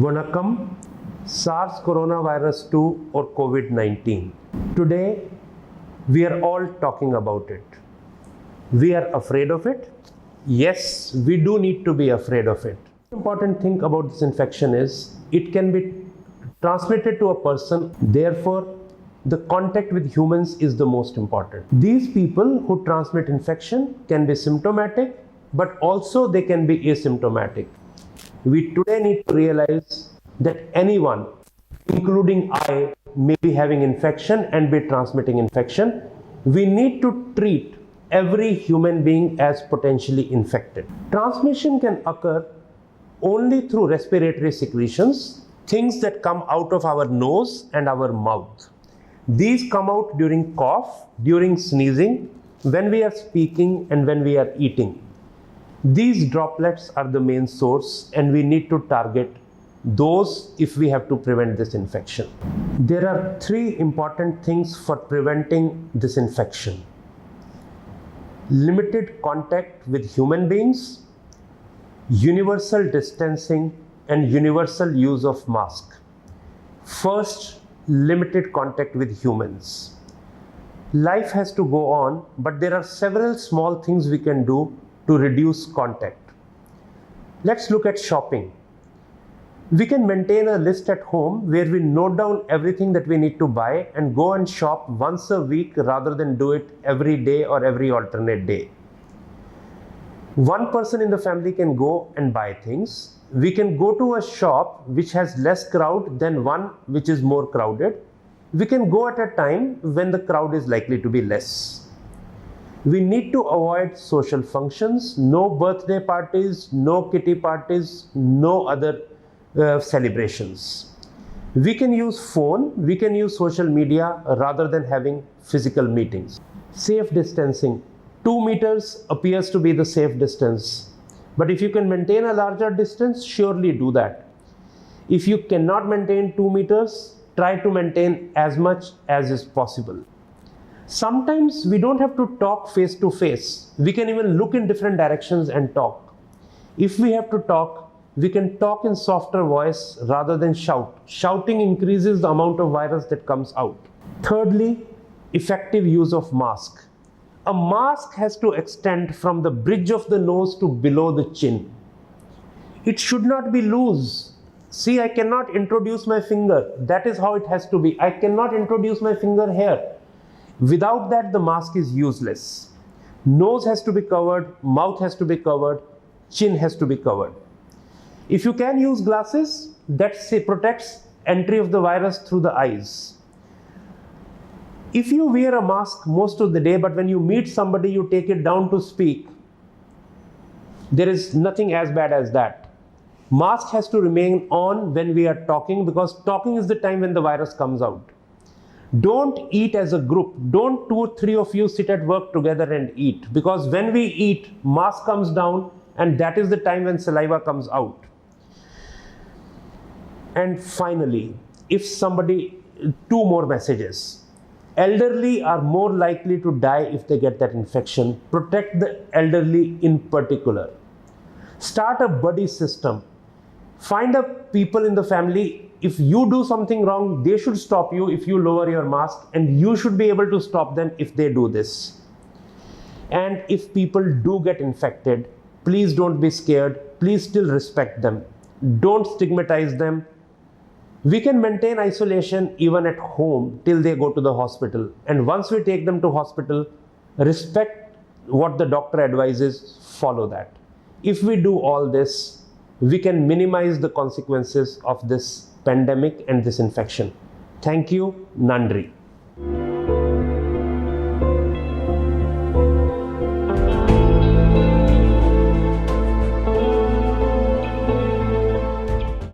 Vanakkam, SARS coronavirus 2 or COVID-19. Today, we are all talking about it. We are afraid of it. Yes, we do need to be afraid of it. The important thing about this infection is it can be transmitted to a person. Therefore, the contact with humans is the most important. These people who transmit infection can be symptomatic, but also they can be asymptomatic. We today need to realize that anyone, including I, may be having infection and be transmitting infection. We need to treat every human being as potentially infected. Transmission can occur only through respiratory secretions, things that come out of our nose and our mouth. These come out during cough, during sneezing, when we are speaking and when we are eating. These droplets are the main source and we need to target those if we have to prevent this infection. There are three important things for preventing this infection: limited contact with human beings, universal distancing, and universal use of mask. First, limited contact with humans. Life has to go on, but there are several small things we can do to reduce contact. Let's look at shopping. We can maintain a list at home where we note down everything that we need to buy and go and shop once a week rather than do it every day or every alternate day. One person in the family can go and buy things. We can go to a shop which has less crowd than one which is more crowded. We can go at a time when the crowd is likely to be less. We need to avoid social functions, no birthday parties, no kitty parties, no other celebrations. We can use phone, we can use social media rather than having physical meetings. Safe distancing. 2 meters appears to be the safe distance. But if you can maintain a larger distance, surely do that. If you cannot maintain 2 meters, try to maintain as much as is possible. Sometimes we don't have to talk face to face. We can even look in different directions and talk. If we have to talk, we can talk in softer voice rather than shout. Shouting increases the amount of virus that comes out. Thirdly, effective use of mask. A mask has to extend from the bridge of the nose to below the chin. It should not be loose. See, I cannot introduce my finger. That is how it has to be. I cannot introduce my finger here. Without that, the mask is useless. Nose has to be covered, mouth has to be covered, chin has to be covered. If you can use glasses, that protects entry of the virus through the eyes. If you wear a mask most of the day, but when you meet somebody, you take it down to speak, there is nothing as bad as that. Mask has to remain on when we are talking, because talking is the time when the virus comes out. Don't eat as a group. Don't 2 or 3 of you sit at work together and eat, because when we eat, mask comes down and that is the time when saliva comes out. And finally, if somebody, 2 more messages. Elderly are more likely to die if they get that infection. Protect the elderly in particular. Start a buddy system. Find a people in the family. If you do something wrong, they should stop you if you lower your mask, and you should be able to stop them if they do this. And if people do get infected, please don't be scared. Please still respect them. Don't stigmatize them. We can maintain isolation even at home till they go to the hospital. And once we take them to hospital, respect what the doctor advises, follow that. If we do all this, we can minimize the consequences of this pandemic and this infection. Thank you. Nandri.